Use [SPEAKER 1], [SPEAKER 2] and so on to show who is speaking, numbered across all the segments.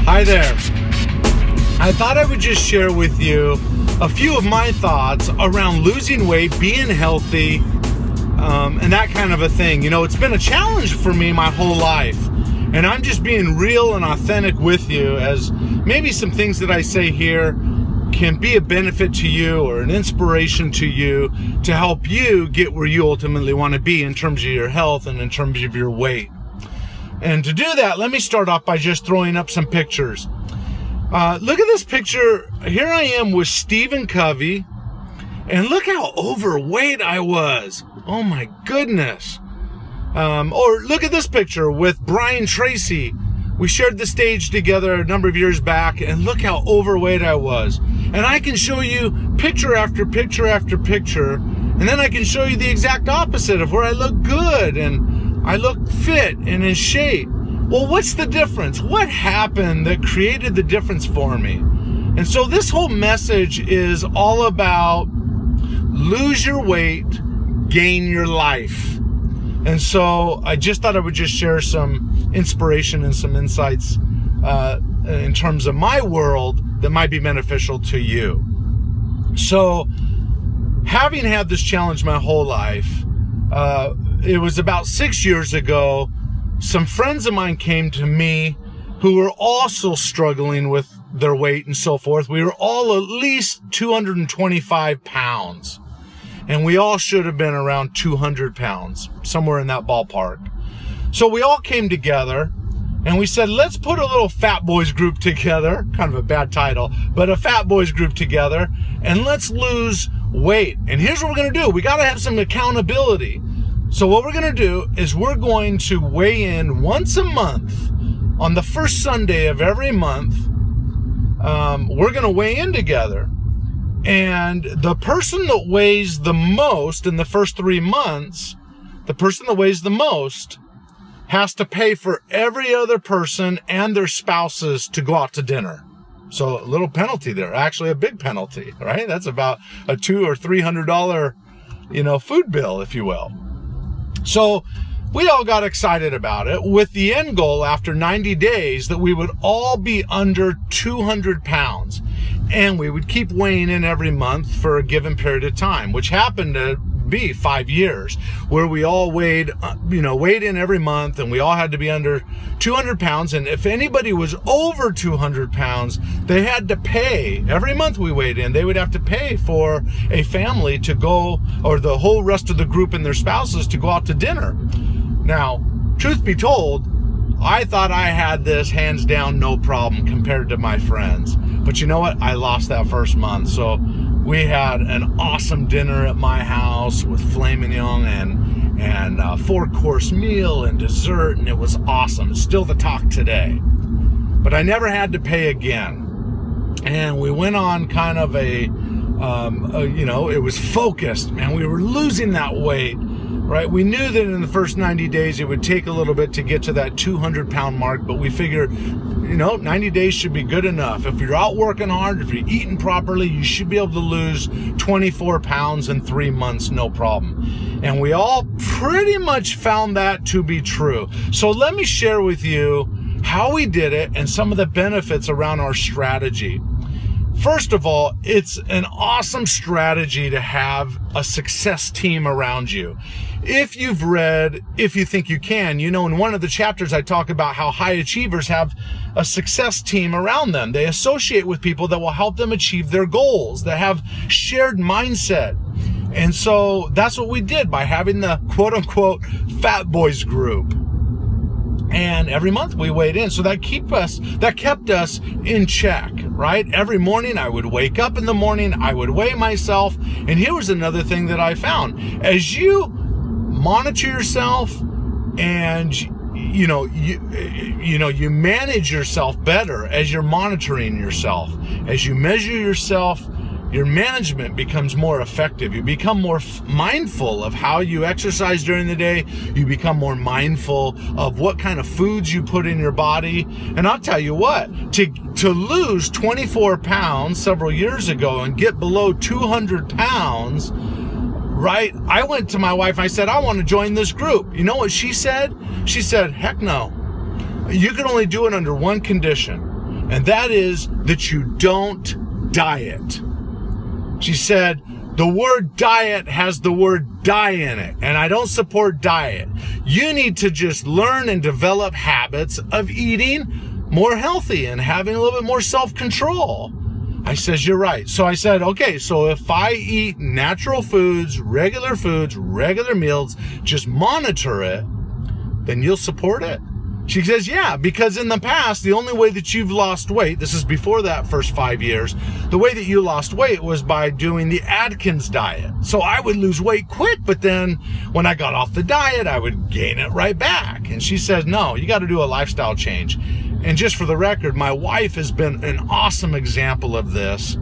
[SPEAKER 1] Hi there. I thought I would just share with you a few of my thoughts around losing weight, being healthy, and that kind of a thing. You know, it's been a challenge for me my whole life, and I'm just being real and authentic with you, as maybe some things that I say here can be a benefit to you or an inspiration to you to help you get where you ultimately want to be in terms of your health and in terms of your weight. And to do that, let me start off by just throwing up some pictures. Look at this picture. Here I am with Stephen Covey, and look how overweight I was. Oh my goodness. Or look at this picture with Brian Tracy. We shared the stage together a number of years back, and look how overweight I was. And I can show you picture after picture after picture, and then I can show you the exact opposite of where I look good and I look fit and in shape. Well, what's the difference? What happened that created the difference for me? And so this whole message is all about lose your weight, gain your life. And so I just thought I would just share some inspiration and some insights in terms of my world that might be beneficial to you. So having had this challenge my whole life, it was about 6 years ago, some friends of mine came to me who were also struggling with their weight and so forth. We were all at least 225 pounds. And we all should have been around 200 pounds, somewhere in that ballpark. So we all came together and we said, let's put a little fat boys group together, kind of a bad title, but a fat boys group together, and let's lose weight. And here's what we're going to do. We got to have some accountability. So what we're going to do is we're going to weigh in once a month on the first Sunday of every month. We're going to weigh in together. And the person that weighs the most in the first 3 months, the person that weighs the most has to pay for every other person and their spouses to go out to dinner. So a little penalty there, actually a big penalty, right? That's about a $200 or $300, food bill, if you will. So we all got excited about it, with the end goal after 90 days that we would all be under 200 pounds. And we would keep weighing in every month for a given period of time, which happened to be 5 years, where we all weighed in every month, and we all had to be under 200 pounds. And if anybody was over 200 pounds, they had to pay. Every month we weighed in, they would have to pay for a family to go, or the whole rest of the group and their spouses to go out to dinner. Now, truth be told, I thought I had this hands down no problem compared to my friends. But you know what? I lost that first month. So we had an awesome dinner at my house with filet mignon and a 4-course meal and dessert, and it was awesome. It's still the talk today. But I never had to pay again. And we went on kind of it was focused, man. We were losing that weight. Right? We knew that in the first 90 days it would take a little bit to get to that 200-pound mark, but we figured, 90 days should be good enough. If you're out working hard, if you're eating properly, you should be able to lose 24 pounds in 3 months, no problem. And we all pretty much found that to be true. So let me share with you how we did it and some of the benefits around our strategy. First of all, it's an awesome strategy to have a success team around you. If you've read If You Think You Can, in one of the chapters I talk about how high achievers have a success team around them. They associate with people that will help them achieve their goals, that have shared mindset. And so that's what we did by having the quote-unquote fat boys group. And every month we weighed in. So that kept us in check, right? Every morning I would wake up in the morning, I would weigh myself. And here was another thing that I found. As you monitor yourself and you manage yourself better as you're monitoring yourself, as you measure yourself, your management becomes more effective. You become more mindful of how you exercise during the day. You become more mindful of what kind of foods you put in your body. And I'll tell you what, to lose 24 pounds several years ago and get below 200 pounds, right? I went to my wife, I said, I want to join this group. You know what she said? She said, heck no. You can only do it under one condition. and that is that you don't diet. She said, the word diet has the word die in it, and I don't support diet. You need to just learn and develop habits of eating more healthy and having a little bit more self-control. I says, you're right. So I said, okay, so if I eat natural foods, regular meals, just monitor it, then you'll support it? She says, yeah, because in the past, the only way that you've lost weight, this is before that first 5 years, the way that you lost weight was by doing the Atkins diet. So I would lose weight quick, but then when I got off the diet, I would gain it right back. And she says, no, you got to do a lifestyle change. And just for the record, my wife has been an awesome example of this.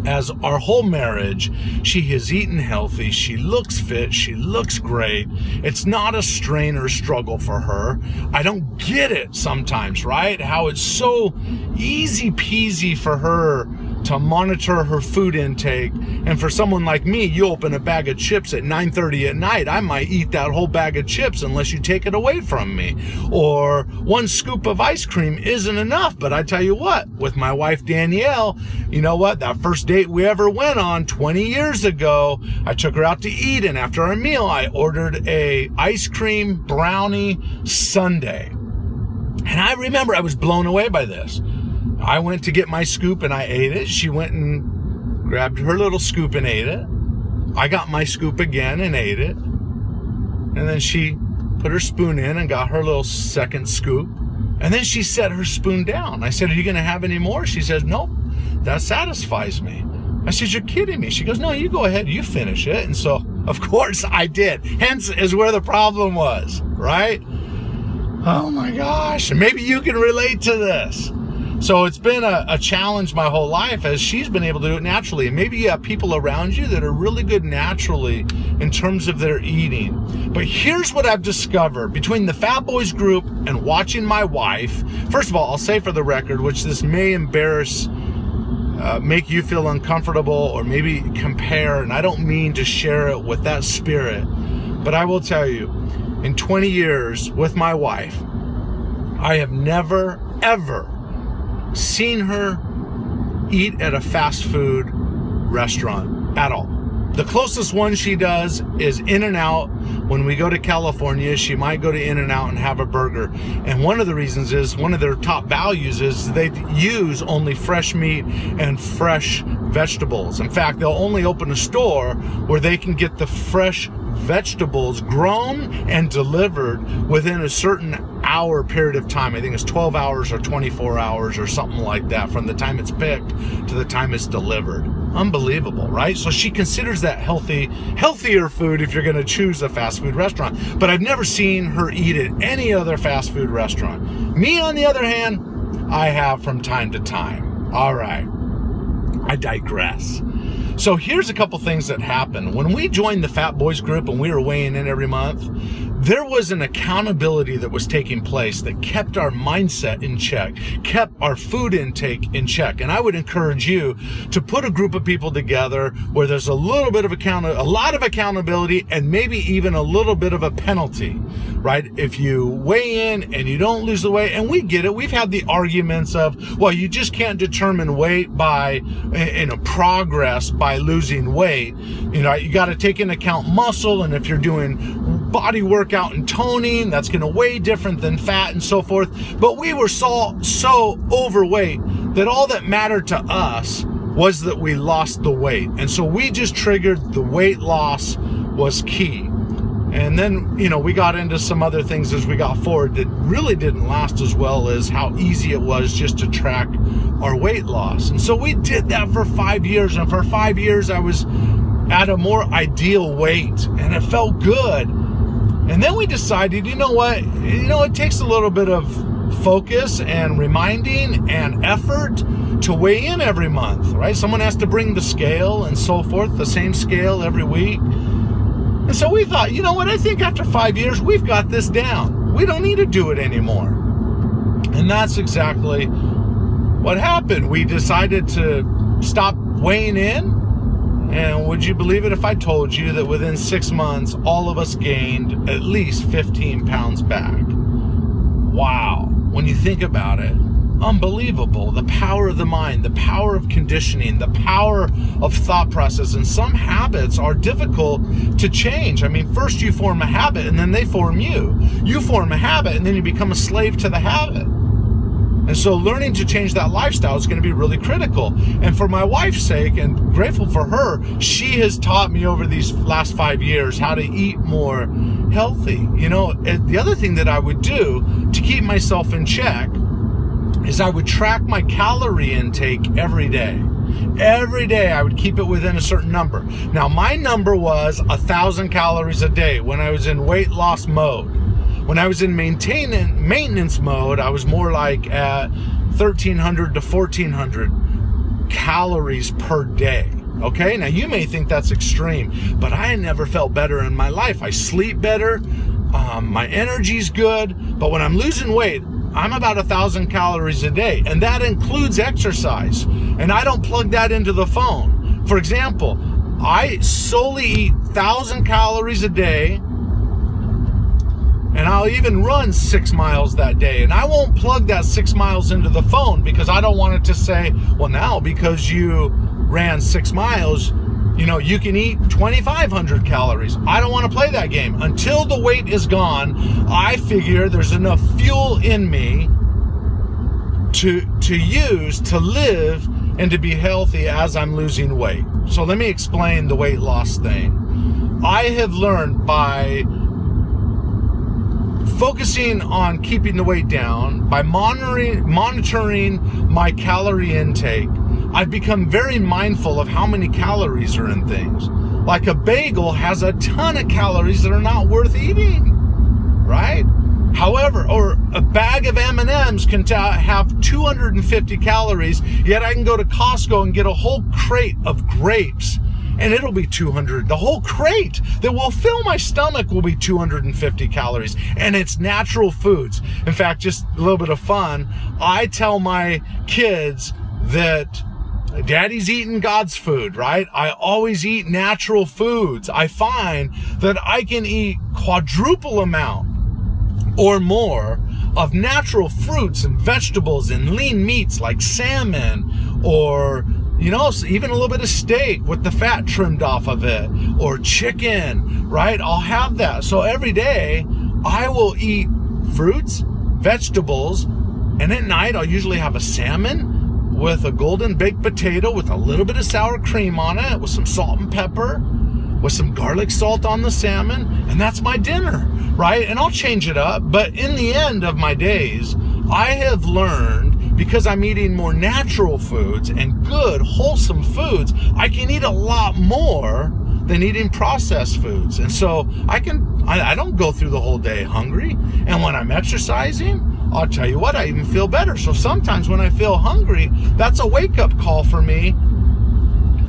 [SPEAKER 1] As our whole marriage, she has eaten healthy, she looks fit, she looks great. It's not a strain or struggle for her. I don't get it sometimes, right? How it's so easy peasy for her to monitor her food intake. And for someone like me, you open a bag of chips at 9:30 at night, I might eat that whole bag of chips unless you take it away from me. Or one scoop of ice cream isn't enough. But I tell you what, with my wife Danielle, you know what? That first date we ever went on 20 years ago, I took her out to eat, and after our meal, I ordered a ice cream brownie sundae. And I remember I was blown away by this. I went to get my scoop and I ate it. She went and grabbed her little scoop and ate it. I got my scoop again and ate it. And then she put her spoon in and got her little second scoop. And then she set her spoon down. I said, are you going to have any more? She says, nope, that satisfies me. I said, you're kidding me. She goes, no, you go ahead, you finish it. And so, of course, I did. Hence is where the problem was, right? Oh my gosh. And maybe you can relate to this. So it's been a challenge my whole life as she's been able to do it naturally. And maybe you have people around you that are really good naturally in terms of their eating. But here's what I've discovered between the Fat Boys group and watching my wife. First of all, I'll say for the record, which this may embarrass, make you feel uncomfortable or maybe compare, and I don't mean to share it with that spirit, but I will tell you, in 20 years with my wife, I have never, ever seen her eat at a fast food restaurant at all. The closest one she does is In-N-Out. When we go to California, she might go to In-N-Out and have a burger. And one of the reasons is, one of their top values is they use only fresh meat and fresh vegetables. In fact, they'll only open a store where they can get the fresh vegetables grown and delivered within a certain hour period of time. I think it's 12 hours or 24 hours or something like that from the time it's picked to the time it's delivered. Unbelievable, right? So she considers that healthier food if you're going to choose a fast food restaurant. But I've never seen her eat at any other fast food restaurant. Me, on the other hand, I have from time to time. All right, I digress. So here's a couple things that happened. When we joined the Fat Boys group and we were weighing in every month, there was an accountability that was taking place that kept our mindset in check, kept our food intake in check. And I would encourage you to put a group of people together where there's a little bit of a lot of accountability and maybe even a little bit of a penalty, right? If you weigh in and you don't lose the weight, and we get it. We've had the arguments of, well, you just can't determine weight by, progress by losing weight. You got to take into account muscle, and if you're doing body workout and toning, that's going to weigh different than fat and so forth. But we were so overweight that all that mattered to us was that we lost the weight. And so we just triggered the weight loss was key. And then, we got into some other things as we got forward that really didn't last as well as how easy it was just to track our weight loss. And so we did that for 5 years. And for 5 years, I was at a more ideal weight and it felt good. And then we decided, it takes a little bit of focus and reminding and effort to weigh in every month, right? Someone has to bring the scale and so forth, the same scale every week. And so we thought, I think after 5 years, we've got this down. We don't need to do it anymore. And that's exactly what happened. We decided to stop weighing in. And would you believe it if I told you that within 6 months, all of us gained at least 15 pounds back? Wow. When you think about it, unbelievable. The power of the mind, the power of conditioning, the power of thought process. And some habits are difficult to change. I mean, first you form a habit and then they form you. You form a habit and then you become a slave to the habit. And so learning to change that lifestyle is going to be really critical. And for my wife's sake, and grateful for her, she has taught me over these last 5 years how to eat more healthy. You know, the other thing that I would do to keep myself in check is I would track my calorie intake every day. Every day I would keep it within a certain number. Now, my number was 1,000 calories a day when I was in weight loss mode. When I was in maintenance mode, I was more like at 1,300 to 1,400 calories per day. Okay, now you may think that's extreme, but I never felt better in my life. I sleep better, my energy's good, but when I'm losing weight, I'm about 1,000 calories a day, and that includes exercise, and I don't plug that into the phone. For example, I solely eat 1,000 calories a day, and I'll even run 6 miles that day. And I won't plug that 6 miles into the phone because I don't want it to say, well, now because you ran 6 miles, you know, you can eat 2,500 calories. I don't want to play that game. Until the weight is gone, I figure there's enough fuel in me to use to live and to be healthy as I'm losing weight. So let me explain the weight loss thing. I have learned by focusing on keeping the weight down, by monitoring my calorie intake, I've become very mindful of how many calories are in things. Like a bagel has a ton of calories that are not worth eating, right? However, or a bag of M&Ms can have 250 calories, yet I can go to Costco and get a whole crate of grapes and it'll be 200. The whole crate that will fill my stomach will be 250 calories. And it's natural foods. In fact, just a little bit of fun. I tell my kids that Daddy's eating God's food, right? I always eat natural foods. I find that I can eat quadruple amount or more of natural fruits and vegetables and lean meats like salmon, or you know, even a little bit of steak with the fat trimmed off of it, or chicken, right? I'll have that. So every day I will eat fruits, vegetables, and at night I'll usually have a salmon with a golden baked potato with a little bit of sour cream on it, with some salt and pepper, with some garlic salt on the salmon, and that's my dinner, right? And I'll change it up, but in the end of my days, I have learned, because I'm eating more natural foods and good, wholesome foods, I can eat a lot more than eating processed foods. And so I don't go through the whole day hungry. And when I'm exercising, I'll tell you what, I even feel better. So sometimes when I feel hungry, that's a wake-up call for me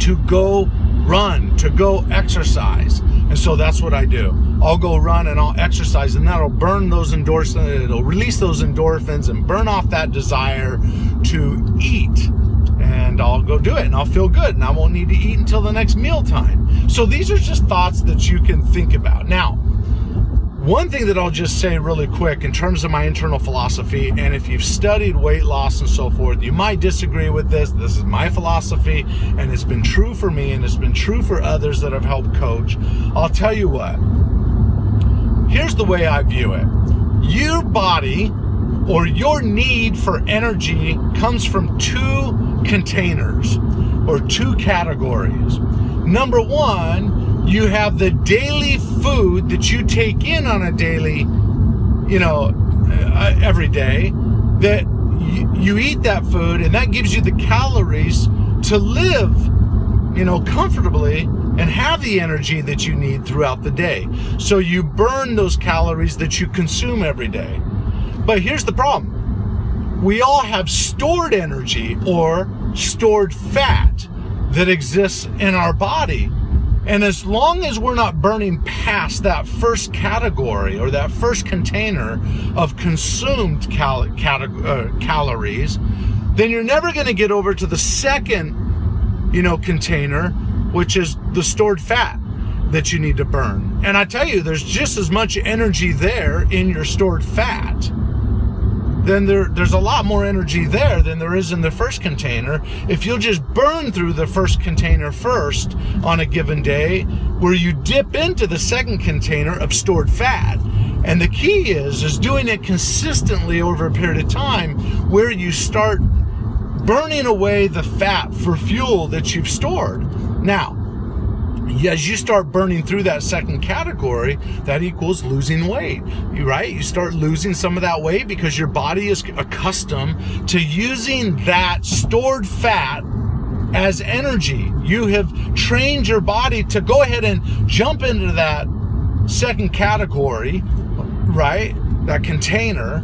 [SPEAKER 1] to go run, to go exercise. And so that's what I do. I'll go run and I'll exercise, and that'll burn those endorphins, it'll release those endorphins and burn off that desire to eat. And I'll go do it and I'll feel good and I won't need to eat until the next mealtime. So these are just thoughts that you can think about. Now, one thing that I'll just say really quick in terms of my internal philosophy, and if you've studied weight loss and so forth, you might disagree with this. This is my philosophy, and it's been true for me, and it's been true for others that I've helped coach. I'll tell you what. Here's the way I view it. Your body, or your need for energy, comes from two containers or two categories. Number one, you have the daily food that you take in on a daily, every day, that you eat that food, and that gives you the calories to live, comfortably and have the energy that you need throughout the day. So you burn those calories that you consume every day. But here's the problem. We all have stored energy or stored fat that exists in our body. And as long as we're not burning past that first category or that first container of consumed calories, then you're never going to get over to the second, container, which is the stored fat that you need to burn. And I tell you, there's just as much energy there in your stored fat then there's a lot more energy there than there is in the first container. If you'll just burn through the first container first on a given day, where you dip into the second container of stored fat. And the key is doing it consistently over a period of time, where you start burning away the fat for fuel that you've stored. Now, as you start burning through that second category, that equals losing weight, right? You start losing some of that weight because your body is accustomed to using that stored fat as energy. You have trained your body to go ahead and jump into that second category, right? That container,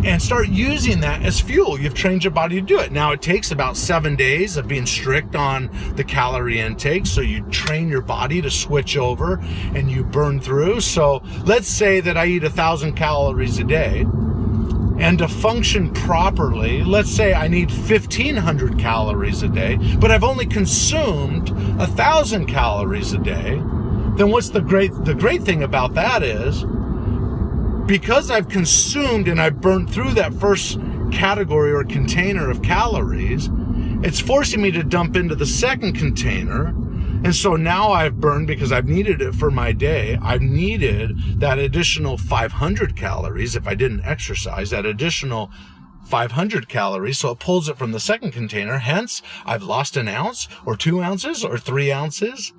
[SPEAKER 1] and start using that as fuel. You've trained your body to do it. Now, it takes about 7 days of being strict on the calorie intake. So you train your body to switch over and you burn through. So let's say that I eat 1,000 calories a day, and to function properly, let's say I need 1,500 calories a day, but I've only consumed 1,000 calories a day. Then what's the great thing about that is, because I've consumed and I've burned through that first category or container of calories, it's forcing me to dump into the second container. And so now I've burned, because I've needed it for my day, I've needed that additional 500 calories. If I didn't exercise, that additional 500 calories. So it pulls it from the second container. Hence, I've lost an ounce or 2 ounces or 3 ounces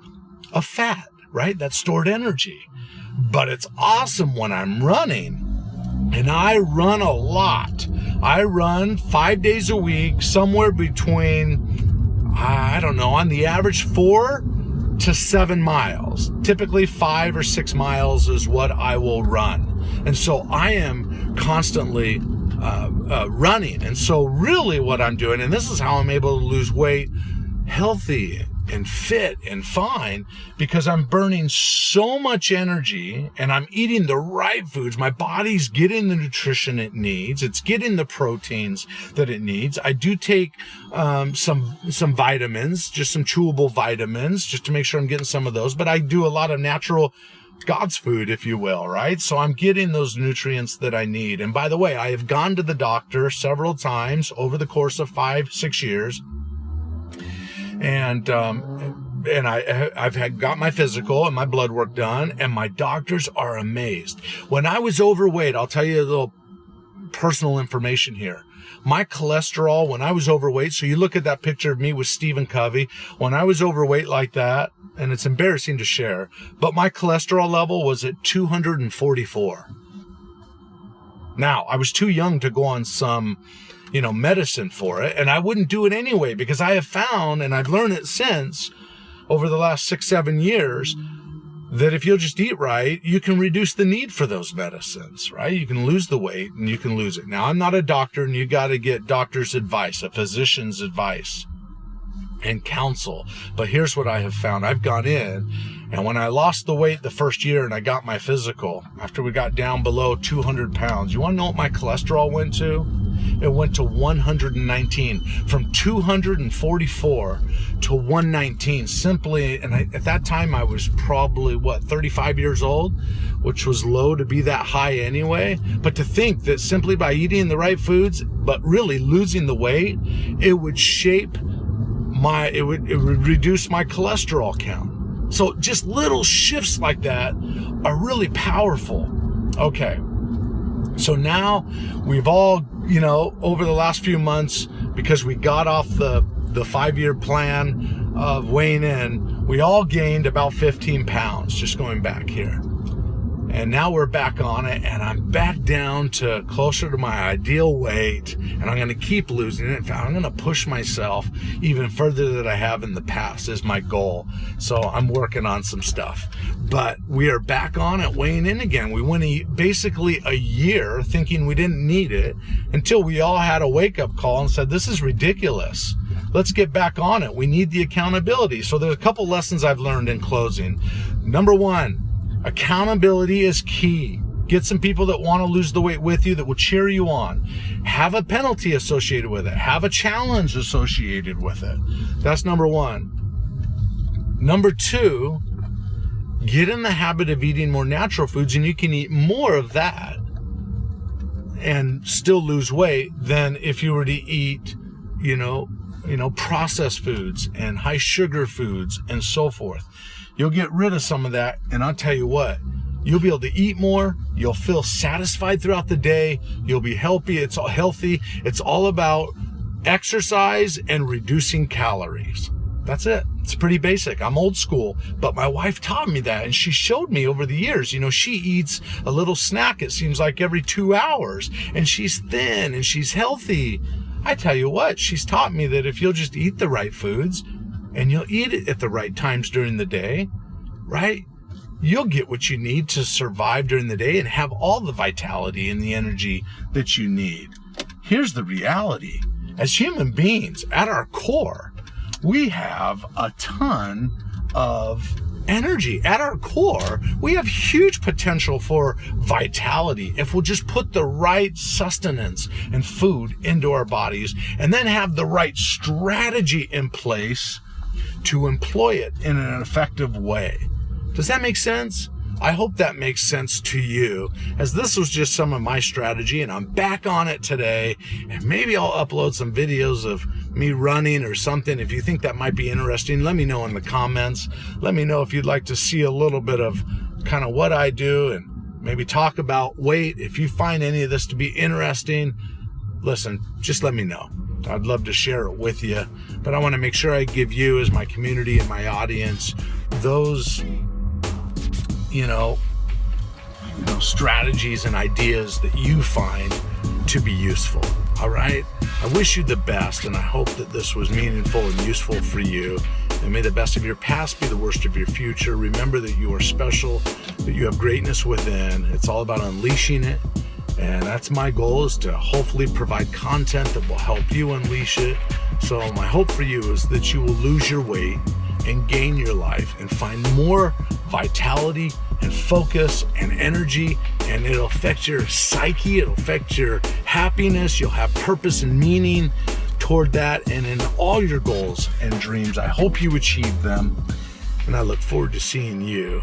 [SPEAKER 1] of fat, right? That's stored energy. But it's awesome when I'm running, and I run a lot. I run 5 days a week, somewhere between, I don't know, on the average 4 to 7 miles. Typically 5 or 6 miles is what I will run. And so I am constantly running. And so really what I'm doing, and this is how I'm able to lose weight healthy and fit and fine, because I'm burning so much energy and I'm eating the right foods. My body's getting the nutrition it needs. It's getting the proteins that it needs. I do take some vitamins, just some chewable vitamins, just to make sure I'm getting some of those. But I do a lot of natural God's food, if you will, right? So I'm getting those nutrients that I need. And by the way, I have gone to the doctor several times over the course of 5-6 years. And I've got my physical and my blood work done, and my doctors are amazed. When I was overweight, I'll tell you a little personal information here. My cholesterol, when I was overweight, so you look at that picture of me with Stephen Covey, when I was overweight like that, and it's embarrassing to share, but my cholesterol level was at 244. Now, I was too young to go on some medicine for it. And I wouldn't do it anyway, because I have found, and I've learned it since over the last 6-7 years, that if you'll just eat right, you can reduce the need for those medicines, right? You can lose the weight and you can lose it. Now, I'm not a doctor, and you got to get doctor's advice, a physician's advice and counsel. But here's what I have found. I've gone in, and when I lost the weight the first year and I got my physical, after we got down below 200 pounds, you want to know what my cholesterol went to? It went to 119, from 244 to 119, simply. And at that time, I was probably, 35 years old, which was low to be that high anyway. But to think that simply by eating the right foods, but really losing the weight, it would it would reduce my cholesterol count. So just little shifts like that are really powerful. Okay. So now we've all, over the last few months, because we got off the 5-year plan of weighing in, we all gained about 15 pounds just going back here. And now we're back on it, and I'm back down to closer to my ideal weight, and I'm going to keep losing it. In fact, I'm going to push myself even further than I have in the past is my goal. So I'm working on some stuff. But we are back on it, weighing in again. We went basically a year thinking we didn't need it, until we all had a wake-up call and said, this is ridiculous. Let's get back on it. We need the accountability. So there's a couple lessons I've learned in closing. Number one, accountability is key. Get some people that want to lose the weight with you, that will cheer you on. Have a penalty associated with it. Have a challenge associated with it. That's number one. Number two, get in the habit of eating more natural foods, and you can eat more of that. and still lose weight than if you were to eat, processed foods and high sugar foods and so forth. You'll get rid of some of that, and I'll tell you what, you'll be able to eat more. You'll feel satisfied throughout the day. You'll be healthy. It's all healthy. It's all about exercise and reducing calories. That's it. It's pretty basic. I'm old school, but my wife taught me that, and she showed me over the years. She eats a little snack, it seems like, every 2 hours, and she's thin and she's healthy. I tell you what, she's taught me that if you'll just eat the right foods and you'll eat it at the right times during the day, right? You'll get what you need to survive during the day and have all the vitality and the energy that you need. Here's the reality. As human beings, at our core, we have a ton of energy. At our core, we have huge potential for vitality if we'll just put the right sustenance and food into our bodies, and then have the right strategy in place to employ it in an effective way. Does that make sense? I hope that makes sense to you, as this was just some of my strategy, and I'm back on it today, and maybe I'll upload some videos of me running or something. If you think that might be interesting, let me know in the comments. Let me know if you'd like to see a little bit of kind of what I do, and maybe talk about weight. If you find any of this to be interesting, listen, just let me know. I'd love to share it with you, but I want to make sure I give you, as my community and my audience, those strategies and ideas that you find to be useful. All right? I wish you the best, and I hope that this was meaningful and useful for you. And may the best of your past be the worst of your future. Remember that you are special, that you have greatness within. It's all about unleashing it. And that's my goal, is to hopefully provide content that will help you unleash it. So my hope for you is that you will lose your weight and gain your life and find more vitality and focus and energy, and it'll affect your psyche, it'll affect your happiness. You'll have purpose and meaning toward that, and in all your goals and dreams. I hope you achieve them, and I look forward to seeing you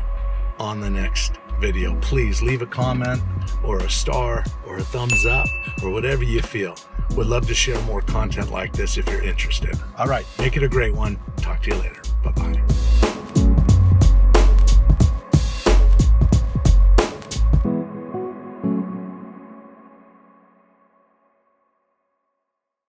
[SPEAKER 1] on the next video. Please leave a comment or a star or a thumbs up or whatever you feel. Would love to share more content like this if you're interested. All right, make it a great one. Talk to you later. Bye-bye.